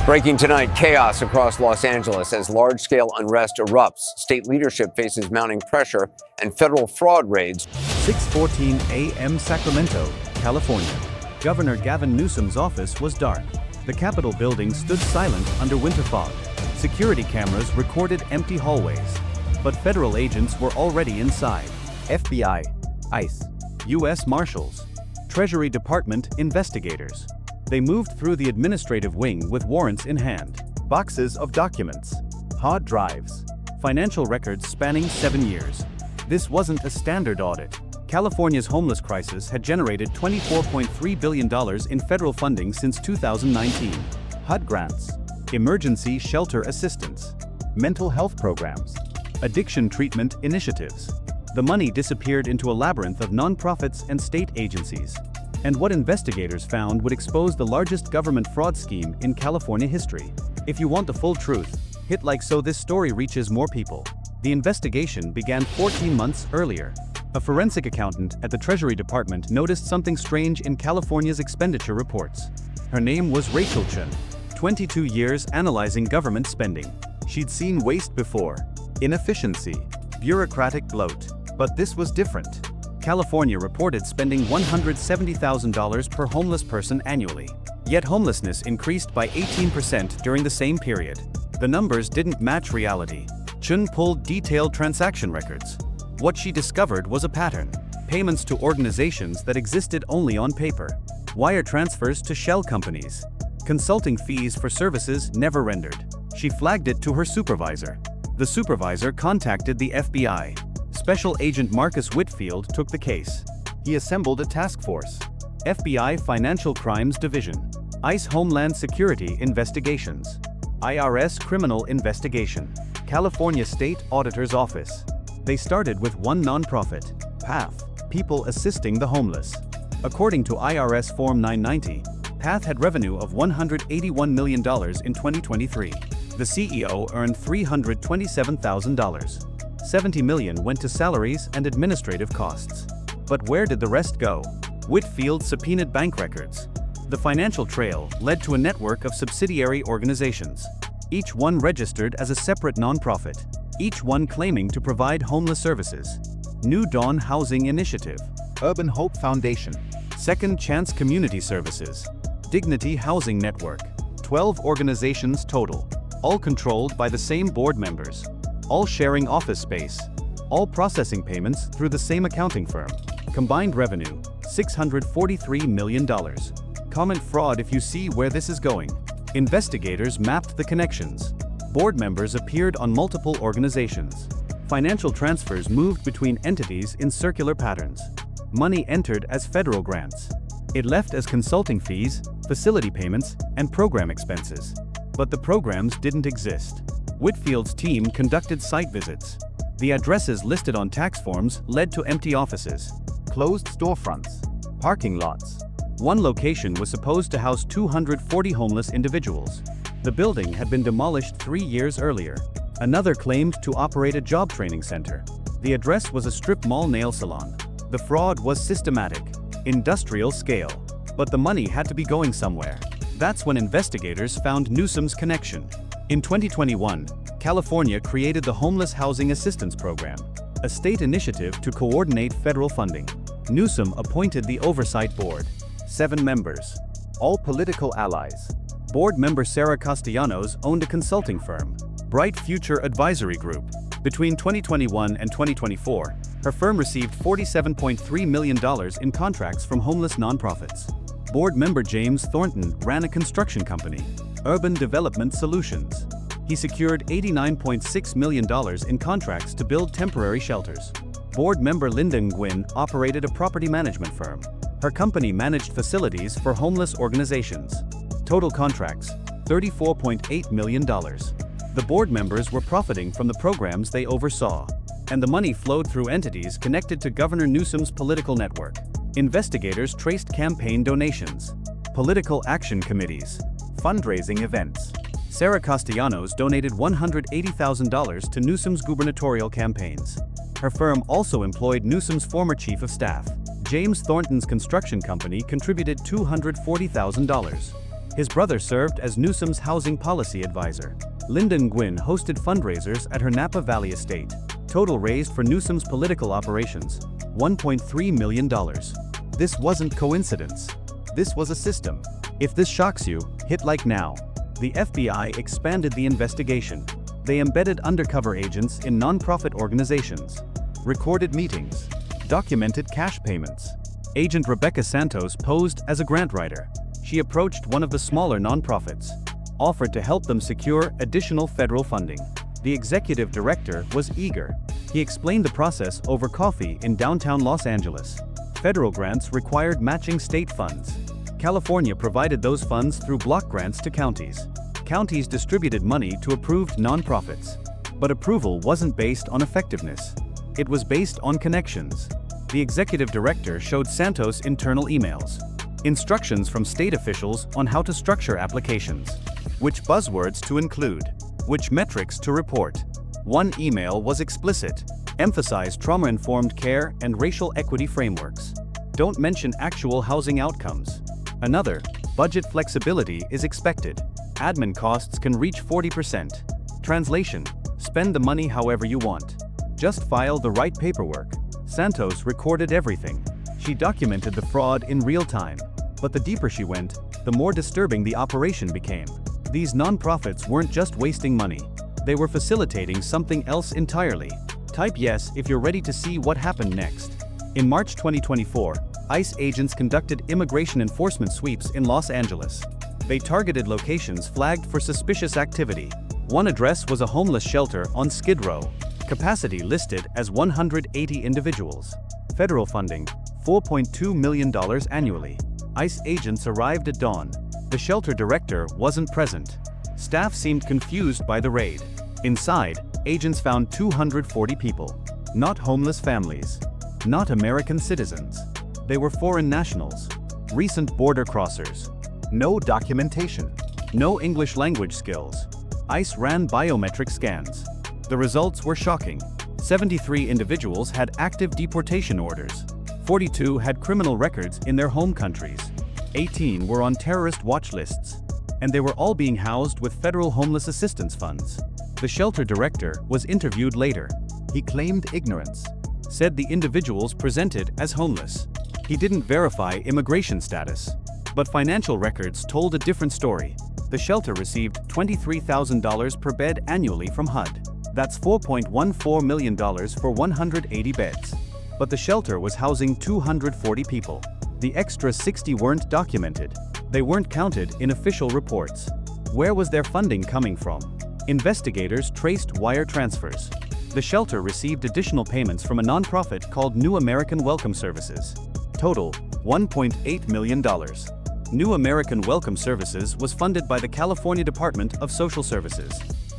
Breaking tonight, chaos across Los Angeles as large-scale unrest erupts. State leadership faces mounting pressure and federal fraud raids. 6:14 a.m. Sacramento, California. Governor Gavin Newsom's office was dark. The Capitol building stood silent under winter fog. Security cameras recorded empty hallways. But federal agents were already inside. FBI, ICE, U.S. Marshals, Treasury Department investigators. They moved through the administrative wing with warrants in hand. Boxes of documents, hard drives, financial records spanning 7 years. This wasn't a standard audit. California's homeless crisis had generated $24.3 billion in federal funding since 2019. HUD grants, emergency shelter assistance, mental health programs, addiction treatment initiatives. The money disappeared into a labyrinth of nonprofits and state agencies. And what investigators found would expose the largest government fraud scheme in California history. If you want the full truth, hit like so this story reaches more people. The investigation began 14 months earlier. A forensic accountant at the Treasury Department noticed something strange in California's expenditure reports. Her name was Rachel Chen, 22 years analyzing government spending. She'd seen waste before, inefficiency, bureaucratic bloat. But this was different. California reported spending $170,000 per homeless person annually. Yet homelessness increased by 18% during the same period. The numbers didn't match reality. Chun pulled detailed transaction records. What she discovered was a pattern. Payments to organizations that existed only on paper. Wire transfers to shell companies. Consulting fees for services never rendered. She flagged it to her supervisor. The supervisor contacted the FBI. Special Agent Marcus Whitfield took the case. He assembled a task force. FBI Financial Crimes Division, ICE Homeland Security Investigations, IRS Criminal Investigation, California State Auditor's Office. They started with one nonprofit, PATH, People Assisting the Homeless. According to IRS Form 990, PATH had revenue of $181 million in 2023. The CEO earned $327,000. $70 million went to salaries and administrative costs. But where did the rest go? Whitfield subpoenaed bank records. The financial trail led to a network of subsidiary organizations, each one registered as a separate nonprofit, each one claiming to provide homeless services. New Dawn Housing Initiative, Urban Hope Foundation, Second Chance Community Services, Dignity Housing Network. 12 organizations total, all controlled by the same board members. All sharing office space, all processing payments through the same accounting firm. Combined revenue, $643 million. Comment fraud if you see where this is going. Investigators mapped the connections. Board members appeared on multiple organizations. Financial transfers moved between entities in circular patterns. Money entered as federal grants. It left as consulting fees, facility payments, and program expenses. But the programs didn't exist. Whitfield's team conducted site visits. The addresses listed on tax forms led to empty offices, closed storefronts, parking lots. One location was supposed to house 240 homeless individuals. The building had been demolished 3 years earlier. Another claimed to operate a job training center. The address was a strip mall nail salon. The fraud was systematic, industrial scale. But the money had to be going somewhere. That's when investigators found Newsom's connection. In 2021, California created the Homeless Housing Assistance Program, a state initiative to coordinate federal funding. Newsom appointed the Oversight Board, 7 members, all political allies. Board member Sarah Castellanos owned a consulting firm, Bright Future Advisory Group. Between 2021 and 2024, her firm received $47.3 million in contracts from homeless nonprofits. Board member James Thornton ran a construction company, Urban Development Solutions. He secured $89.6 million in contracts to build temporary shelters. Board member Linda Nguyen operated a property management firm. Her company managed facilities for homeless organizations. Total contracts, $34.8 million. The board members were profiting from the programs they oversaw, and the money flowed through entities connected to Governor Newsom's political network. Investigators traced campaign donations, political action committees, fundraising events. Sarah Castellanos donated $180,000 to Newsom's gubernatorial campaigns. Her firm also employed Newsom's former chief of staff. James Thornton's construction company contributed $240,000. His brother served as Newsom's housing policy advisor. Lyndon Gwynn hosted fundraisers at her Napa Valley estate. Total raised for Newsom's political operations, $1.3 million. This wasn't coincidence. This was a system. If this shocks you, hit like now. The FBI expanded the investigation. They embedded undercover agents in nonprofit organizations, recorded meetings, documented cash payments. Agent Rebecca Santos posed as a grant writer. She approached one of the smaller nonprofits, offered to help them secure additional federal funding. The executive director was eager. He explained the process over coffee in downtown Los Angeles. Federal grants required matching state funds. California provided those funds through block grants to counties. Counties distributed money to approved nonprofits. But approval wasn't based on effectiveness. It was based on connections. The executive director showed Santos internal emails, instructions from state officials on how to structure applications, which buzzwords to include, which metrics to report. One email was explicit, emphasized trauma-informed care and racial equity frameworks. Don't mention actual housing outcomes. Another, budget flexibility is expected. Admin costs can reach 40%. Translation, spend the money however you want. Just file the right paperwork. Santos recorded everything. She documented the fraud in real time. But the deeper she went, the more disturbing the operation became. These nonprofits weren't just wasting money. They were facilitating something else entirely. Type yes if you're ready to see what happened next. In March 2024, ICE agents conducted immigration enforcement sweeps in Los Angeles. They targeted locations flagged for suspicious activity. One address was a homeless shelter on Skid Row. Capacity listed as 180 individuals. Federal funding, $4.2 million annually. ICE agents arrived at dawn. The shelter director wasn't present. Staff seemed confused by the raid. Inside, agents found 240 people. Not homeless families. Not American citizens. They were foreign nationals. Recent border crossers. No documentation. No English language skills. ICE ran biometric scans. The results were shocking. 73 individuals had active deportation orders. 42 had criminal records in their home countries. 18 were on terrorist watch lists. And they were all being housed with federal homeless assistance funds. The shelter director was interviewed later. He claimed ignorance. Said the individuals presented as homeless. He didn't verify immigration status. But financial records told a different story. The shelter received $23,000 per bed annually from HUD. That's $4.14 million for 180 beds. But the shelter was housing 240 people. The extra 60 weren't documented. They weren't counted in official reports. Where was their funding coming from? Investigators traced wire transfers. The shelter received additional payments from a nonprofit called New American Welcome Services. Total, $1.8 million. New American Welcome Services was funded by the California Department of Social Services.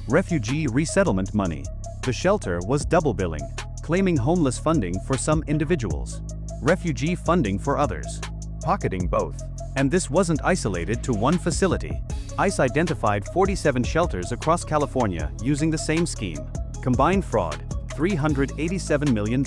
Refugee resettlement money. The shelter was double billing, claiming homeless funding for some individuals, refugee funding for others, pocketing both. And this wasn't isolated to one facility. ICE identified 47 shelters across California using the same scheme. Combined fraud, $387 million.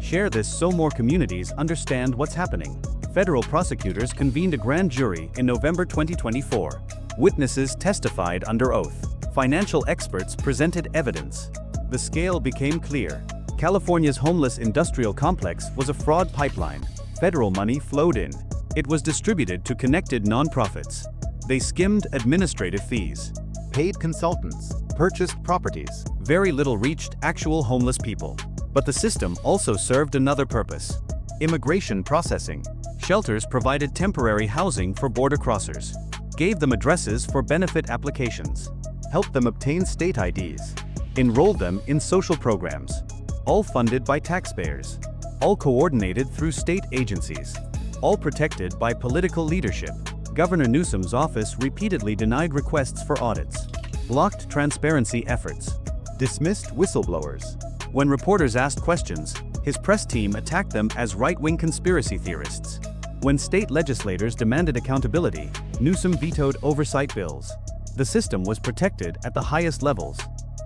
Share this so more communities understand what's happening. Federal prosecutors convened a grand jury in November 2024. Witnesses testified under oath. Financial experts presented evidence. The scale became clear. California's homeless industrial complex was a fraud pipeline. Federal money flowed in. It was distributed to connected nonprofits. They skimmed administrative fees, paid consultants, purchased properties. Very little reached actual homeless people. But the system also served another purpose: immigration processing. Shelters provided temporary housing for border crossers, gave them addresses for benefit applications, helped them obtain state IDs, enrolled them in social programs, all funded by taxpayers, all coordinated through state agencies, all protected by political leadership. Governor Newsom's office repeatedly denied requests for audits, blocked transparency efforts, dismissed whistleblowers. When reporters asked questions, his press team attacked them as right-wing conspiracy theorists. When state legislators demanded accountability, Newsom vetoed oversight bills. The system was protected at the highest levels.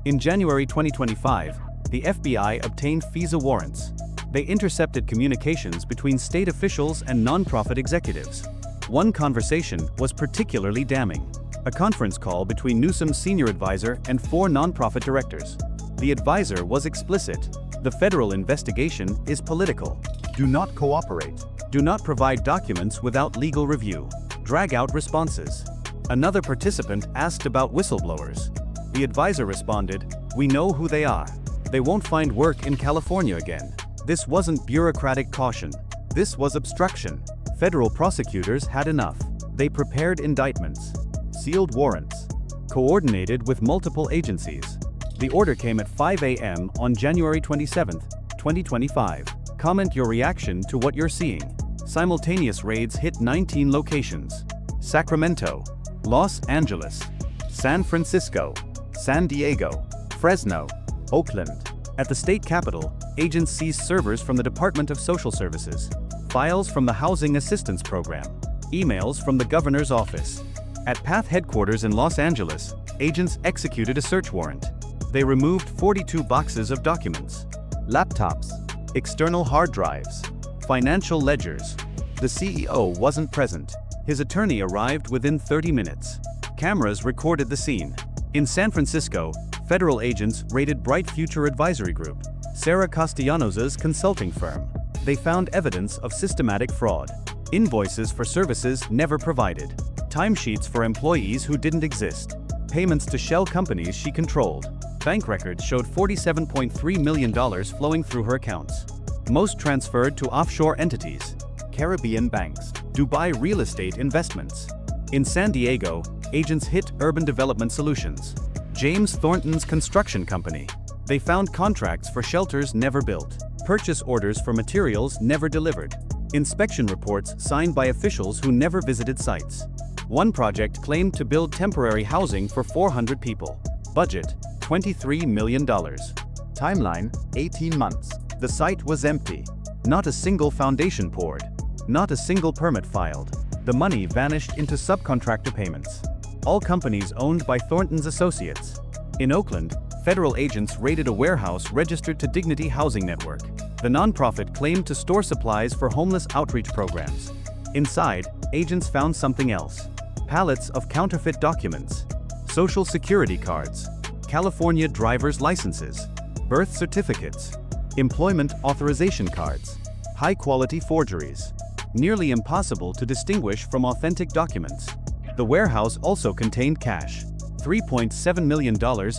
In January 2025, the FBI obtained FISA warrants. They intercepted communications between state officials and nonprofit executives. one conversation was particularly damning. A conference call between Newsom's senior advisor and 4 nonprofit directors. The advisor was explicit. The federal investigation is political. Do not cooperate. Do not provide documents without legal review. Drag out responses. Another participant asked about whistleblowers. The advisor responded, "We know who they are. They won't find work in California again." This wasn't bureaucratic caution. This was obstruction. Federal prosecutors had enough. They prepared indictments, sealed warrants, coordinated with multiple agencies. The order came at 5 a.m. on January 27, 2025. Comment your reaction to what you're seeing. Simultaneous raids hit 19 locations. Sacramento, Los Angeles, San Francisco, San Diego, Fresno, Oakland. At the state capitol, agents seized servers from the Department of Social Services, files from the Housing Assistance Program, emails from the governor's office. At PATH headquarters in Los Angeles, agents executed a search warrant. They removed 42 boxes of documents, laptops, external hard drives, financial ledgers. The CEO wasn't present. His attorney arrived within 30 minutes. Cameras recorded the scene. In San Francisco, federal agents raided Bright Future Advisory Group, Sarah Castellanos' consulting firm. They found evidence of systematic fraud. Invoices for services never provided. Timesheets for employees who didn't exist. Payments to shell companies she controlled. Bank records showed $47.3 million flowing through her accounts. Most transferred to offshore entities, Caribbean banks, Dubai real estate investments. In San Diego, agents hit Urban Development Solutions, James Thornton's construction company. They found contracts for shelters never built, purchase orders for materials never delivered, inspection reports signed by officials who never visited sites. One project claimed to build temporary housing for 400 people. Budget, $23 million. Timeline, 18 months. The site was empty. Not a single foundation poured. Not a single permit filed. The money vanished into subcontractor payments. All companies owned by Thornton's associates. In Oakland, federal agents raided a warehouse registered to Dignity Housing Network. The nonprofit claimed to store supplies for homeless outreach programs. Inside, agents found something else. Pallets of counterfeit documents, Social Security cards, California driver's licenses, birth certificates, employment authorization cards, high-quality forgeries, nearly impossible to distinguish from authentic documents. The warehouse also contained cash, $3.7 million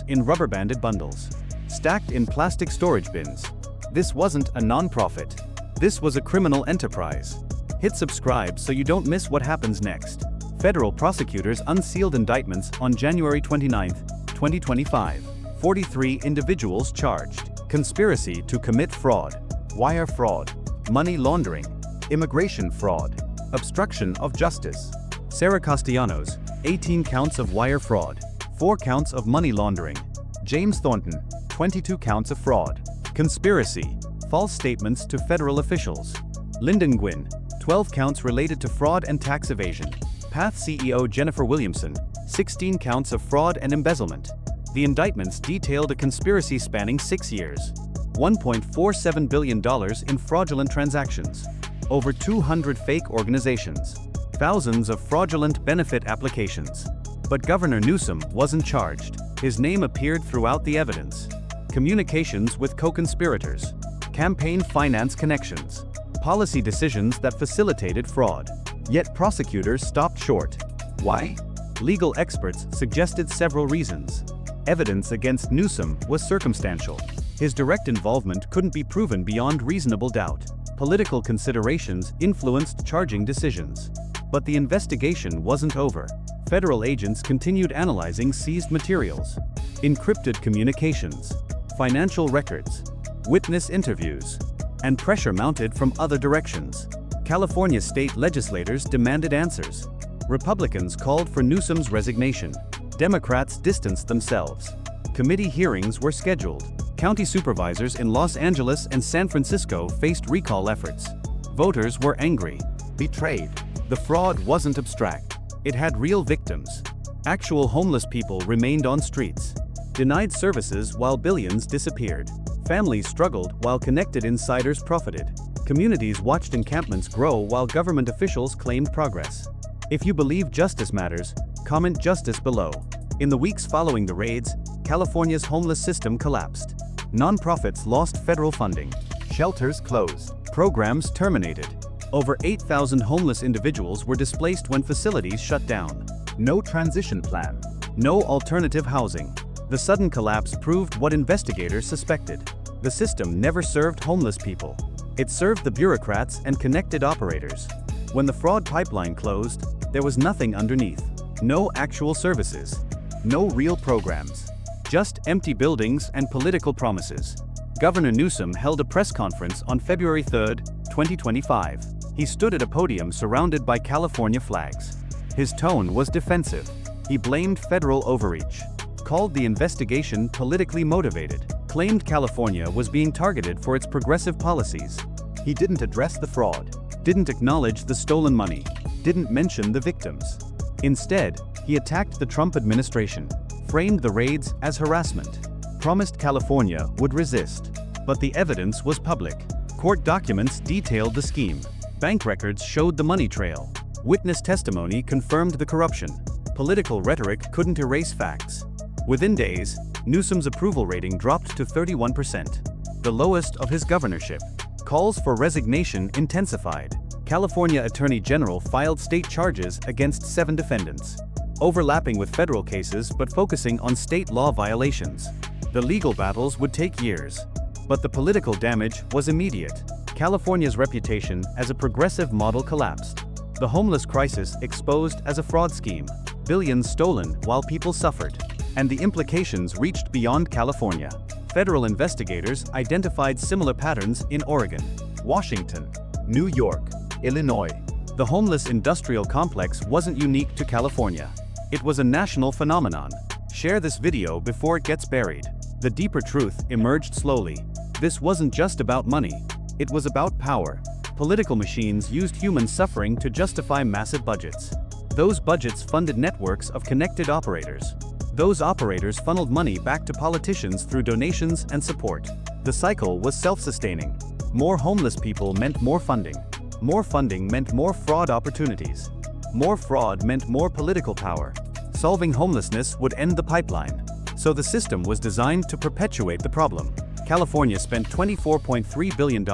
in rubber-banded bundles, stacked in plastic storage bins. This wasn't a nonprofit. This was a criminal enterprise. Hit subscribe so you don't miss what happens next. Federal prosecutors unsealed indictments on January 29, 2025. 43 individuals charged. Conspiracy to commit fraud, wire fraud, money laundering, immigration fraud, obstruction of justice. Sarah Castellanos, 18 counts of wire fraud, 4 counts of money laundering. James Thornton, 22 counts of fraud. Conspiracy, false statements to federal officials. Lyndon Gwynn, 12 counts related to fraud and tax evasion. PATH CEO Jennifer Williamson, 16 counts of fraud and embezzlement. The indictments detailed a conspiracy spanning 6 years. $1.47 billion in fraudulent transactions. Over 200 fake organizations. Thousands of fraudulent benefit applications. But Governor Newsom wasn't charged. His name appeared throughout the evidence. Communications with co-conspirators. Campaign finance connections. Policy decisions that facilitated fraud. Yet prosecutors stopped short. Why? Legal experts suggested several reasons. Evidence against Newsom was circumstantial. His direct involvement couldn't be proven beyond reasonable doubt. Political considerations influenced charging decisions. But the investigation wasn't over. Federal agents continued analyzing seized materials, encrypted communications, financial records, witness interviews, and pressure mounted from other directions. California state legislators demanded answers. Republicans called for Newsom's resignation. Democrats distanced themselves. Committee hearings were scheduled. County supervisors in Los Angeles and San Francisco faced recall efforts. Voters were angry, betrayed. The fraud wasn't abstract. It had real victims. Actual homeless people remained on streets, denied services while billions disappeared. Families struggled while connected insiders profited. Communities watched encampments grow while government officials claimed progress. If you believe justice matters, comment justice below. In the weeks following the raids, California's homeless system collapsed. Nonprofits lost federal funding. Shelters closed. Programs terminated. Over 8,000 homeless individuals were displaced when facilities shut down. No transition plan. No alternative housing. The sudden collapse proved what investigators suspected. The system never served homeless people. It served the bureaucrats and connected operators. When the fraud pipeline closed, there was nothing underneath. No actual services. No real programs. Just empty buildings and political promises. Governor Newsom held a press conference on February 3, 2025. He stood at a podium surrounded by California flags. His tone was defensive. He blamed federal overreach, called the investigation politically motivated, claimed California was being targeted for its progressive policies. He didn't address the fraud, didn't acknowledge the stolen money, didn't mention the victims. Instead, he attacked the Trump administration, framed the raids as harassment, promised California would resist. But the evidence was public. Court documents detailed the scheme. Bank records showed the money trail. Witness testimony confirmed the corruption. Political rhetoric couldn't erase facts. Within days, Newsom's approval rating dropped to 31%, the lowest of his governorship. Calls for resignation intensified. California Attorney General filed state charges against 7 defendants, overlapping with federal cases but focusing on state law violations. The legal battles would take years, but the political damage was immediate. California's reputation as a progressive model collapsed. The homeless crisis exposed as a fraud scheme, billions stolen while people suffered, and the implications reached beyond California. Federal investigators identified similar patterns in Oregon, Washington, New York, Illinois. The homeless industrial complex wasn't unique to California. It was a national phenomenon. Share this video before it gets buried. The deeper truth emerged slowly. This wasn't just about money. It was about power. Political machines used human suffering to justify massive budgets. Those budgets funded networks of connected operators. Those operators funneled money back to politicians through donations and support. The cycle was self-sustaining. More homeless people meant more funding. More funding meant more fraud opportunities. More fraud meant more political power. Solving homelessness would end the pipeline. So the system was designed to perpetuate the problem. California spent $24.3 billion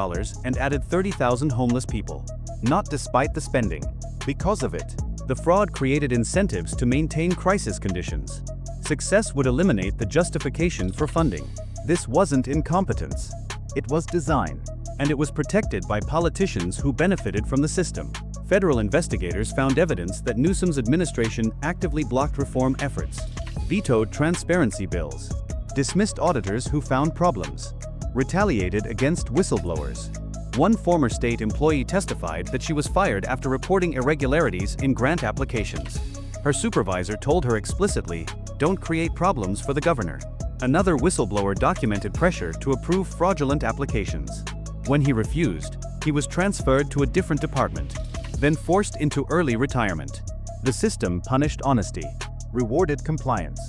and added 30,000 homeless people. Not despite the spending. Because of it. The fraud created incentives to maintain crisis conditions. Success would eliminate the justification for funding. This wasn't incompetence. It was design. And it was protected by politicians who benefited from the system. Federal investigators found evidence that Newsom's administration actively blocked reform efforts, vetoed transparency bills, dismissed auditors who found problems, retaliated against whistleblowers. One former state employee testified that she was fired after reporting irregularities in grant applications. Her supervisor told her explicitly, "Don't create problems for the governor." Another whistleblower documented pressure to approve fraudulent applications. When he refused, he was transferred to a different department, then forced into early retirement. The system punished honesty, rewarded compliance,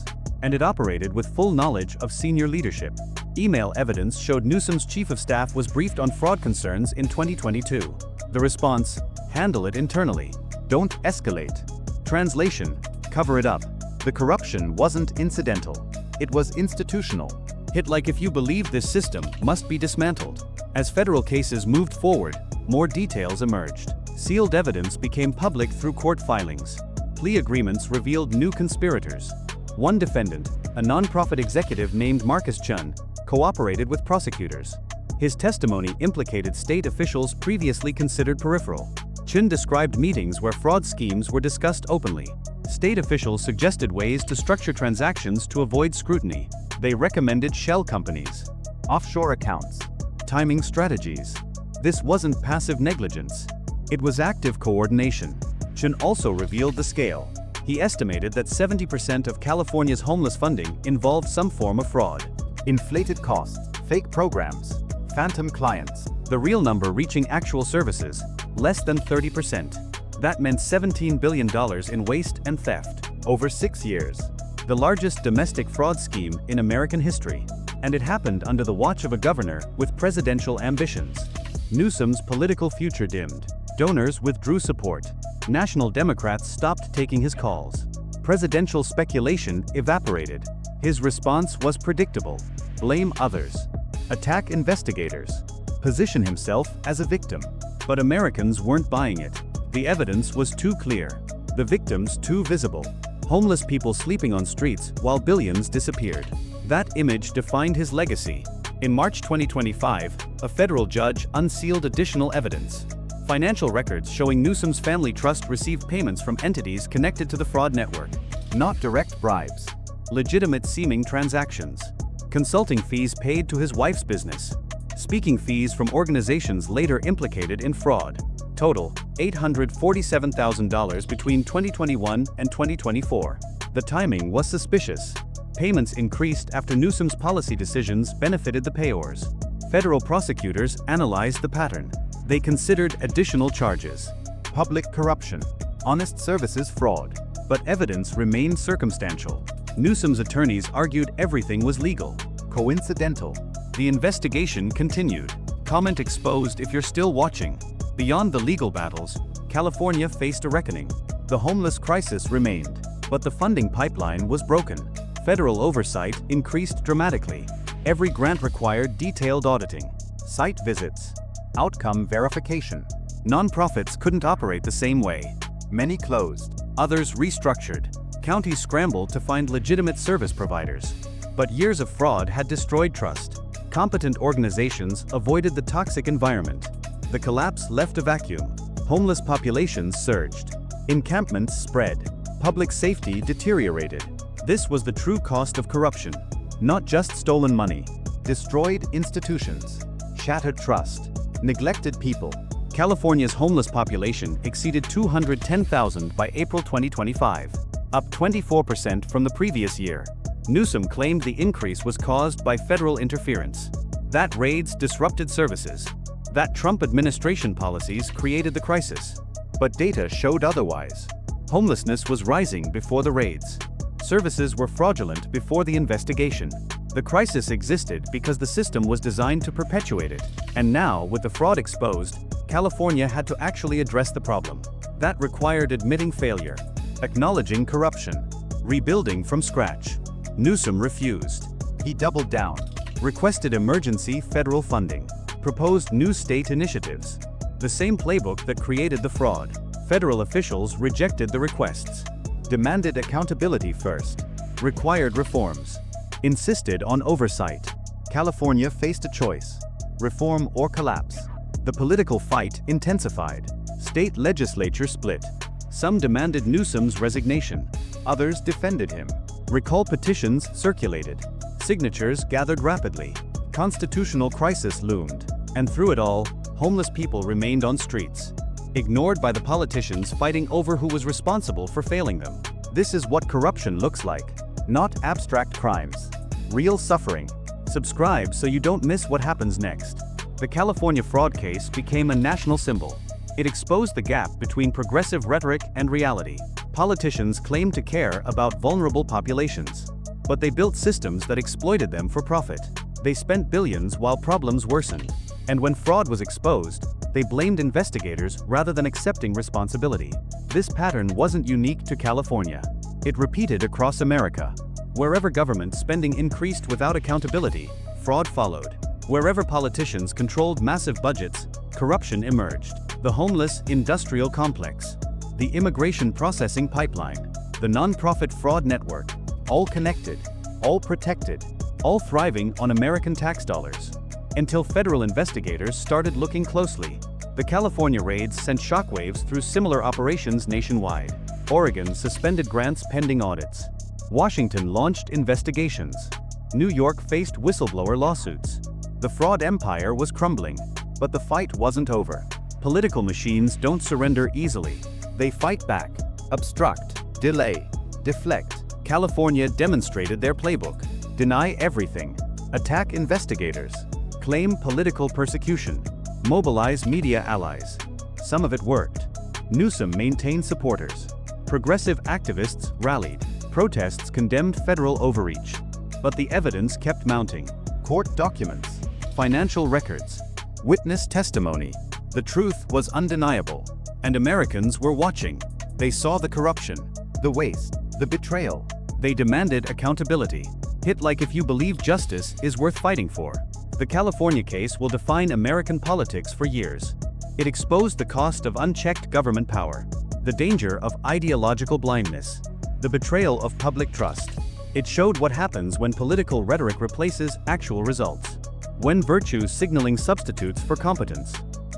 and it operated with full knowledge of senior leadership. Email evidence showed Newsom's chief of staff was briefed on fraud concerns in 2022. The response: handle it internally. Don't escalate. Translation: cover it up. The corruption wasn't incidental. It was institutional. Hit like if you believe this system must be dismantled. As federal cases moved forward, more details emerged. Sealed evidence became public through court filings. Plea agreements revealed new conspirators. One defendant, a nonprofit executive named Marcus Chun, cooperated with prosecutors. His testimony implicated state officials previously considered peripheral. Chun described meetings where fraud schemes were discussed openly. State officials suggested ways to structure transactions to avoid scrutiny. They recommended shell companies, offshore accounts, timing strategies. This wasn't passive negligence. It was active coordination. Chun also revealed the scale. He estimated that 70% of California's homeless funding involved some form of fraud. Inflated costs, fake programs, phantom clients. The real number reaching actual services, less than 30%. That meant $17 billion in waste and theft over 6 years. The largest domestic fraud scheme in American history. And it happened under the watch of a governor with presidential ambitions. Newsom's political future dimmed. Donors withdrew support. National Democrats stopped taking his calls. Presidential speculation evaporated. His response was predictable: blame others, attack investigators, position himself as a victim. But Americans weren't buying it. The evidence was too clear, the victims too visible. Homeless people sleeping on streets while billions disappeared. That image defined his legacy. In March 2025, a federal judge unsealed additional evidence. Financial records showing Newsom's family trust received payments from entities connected to the fraud network. Not direct bribes. Legitimate seeming transactions. Consulting fees paid to his wife's business. Speaking fees from organizations later implicated in fraud. Total, $847,000 between 2021 and 2024. The timing was suspicious. Payments increased after Newsom's policy decisions benefited the payors. Federal prosecutors analyzed the pattern. They considered additional charges: public corruption, honest services fraud. But evidence remained circumstantial. Newsom's attorneys argued everything was legal, coincidental. The investigation continued. Comment exposed if you're still watching. Beyond the legal battles, California faced a reckoning. The homeless crisis remained, but the funding pipeline was broken. Federal oversight increased dramatically. Every grant required detailed auditing, site visits, outcome verification. Nonprofits couldn't operate the same way. Many closed, others restructured. Counties scrambled to find legitimate service providers. But years of fraud had destroyed trust. Competent organizations avoided the toxic environment. The collapse left a vacuum. Homeless populations surged. Encampments spread. Public safety deteriorated. This was the true cost of corruption. Not just stolen money. Destroyed institutions. Shattered trust. Neglected people. California's homeless population exceeded 210,000 by April 2025, up 24% from the previous year. Newsom claimed the increase was caused by federal interference. That raids disrupted services. That Trump administration policies created the crisis. But data showed otherwise. Homelessness was rising before the raids. Services were fraudulent before the investigation. The crisis existed because the system was designed to perpetuate it. And now, with the fraud exposed, California had to actually address the problem. That required admitting failure, acknowledging corruption, rebuilding from scratch. Newsom refused. He doubled down, requested emergency federal funding, proposed new state initiatives. The same playbook that created the fraud. Federal officials rejected the requests, demanded accountability first, required reforms, insisted on oversight. California faced a choice: reform or collapse. The political fight intensified. State legislature split. Some demanded Newsom's resignation. Others defended him. Recall petitions circulated. Signatures gathered rapidly. Constitutional crisis loomed. And through it all, homeless people remained on streets, ignored by the politicians fighting over who was responsible for failing them. This is what corruption looks like. Not abstract crimes. Real suffering. Subscribe so you don't miss what happens next. The California fraud case became a national symbol. It exposed the gap between progressive rhetoric and reality. Politicians claimed to care about vulnerable populations, but they built systems that exploited them for profit. They spent billions while problems worsened. And when fraud was exposed, they blamed investigators rather than accepting responsibility. This pattern wasn't unique to California. It repeated across America. Wherever government spending increased without accountability, fraud followed. Wherever politicians controlled massive budgets, corruption emerged. The homeless industrial complex, the immigration processing pipeline, the nonprofit fraud network, all connected, all protected, all thriving on American tax dollars. Until federal investigators started looking closely. The California raids sent shockwaves through similar operations nationwide. Oregon suspended grants pending audits. Washington launched investigations. New York faced whistleblower lawsuits. The fraud empire was crumbling, but the fight wasn't over. Political machines don't surrender easily. They fight back, obstruct, delay, deflect. California demonstrated their playbook. Deny everything, attack investigators, claim political persecution, mobilize media allies. Some of it worked. Newsom maintained supporters. Progressive activists rallied. Protests condemned federal overreach. But the evidence kept mounting. Court documents, financial records, witness testimony, The truth was undeniable. And Americans were watching. They saw the corruption, the waste, the betrayal. They demanded accountability. Hit like if you believe justice is worth fighting for. The California case will define American politics for years. It exposed the cost of unchecked government power, the danger of ideological blindness, the betrayal of public trust. It showed what happens when political rhetoric replaces actual results, when virtue signaling substitutes for competence,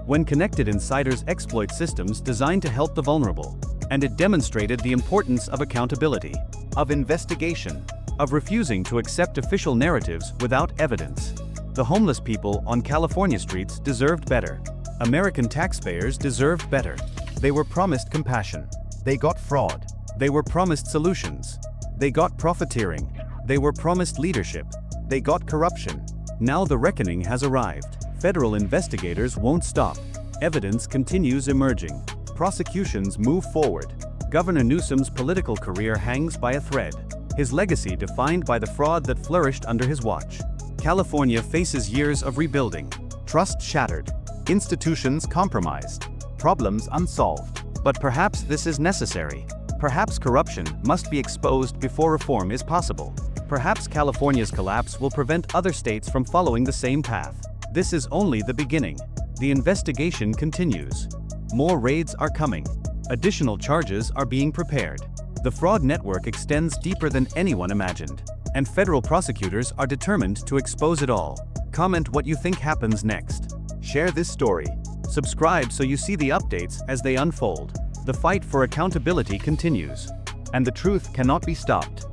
when connected insiders exploit systems designed to help the vulnerable. And it demonstrated the importance of accountability, of investigation, of refusing to accept official narratives without evidence. The homeless people on California streets deserved better. American taxpayers deserved better. They were promised compassion. They got fraud. They were promised solutions. They got profiteering. They were promised leadership. They got corruption. Now the reckoning has arrived. Federal investigators won't stop. Evidence continues emerging. Prosecutions move forward. Governor Newsom's political career hangs by a thread. His legacy defined by the fraud that flourished under his watch. California faces years of rebuilding. Trust shattered. Institutions compromised. Problems unsolved. But perhaps this is necessary. Perhaps corruption must be exposed before reform is possible. Perhaps California's collapse will prevent other states from following the same path. This is only the beginning. The investigation continues. More raids are coming. Additional charges are being prepared. The fraud network extends deeper than anyone imagined. And federal prosecutors are determined to expose it all. Comment what you think happens next. Share this story. Subscribe so you see the updates as they unfold. The fight for accountability continues. And the truth cannot be stopped.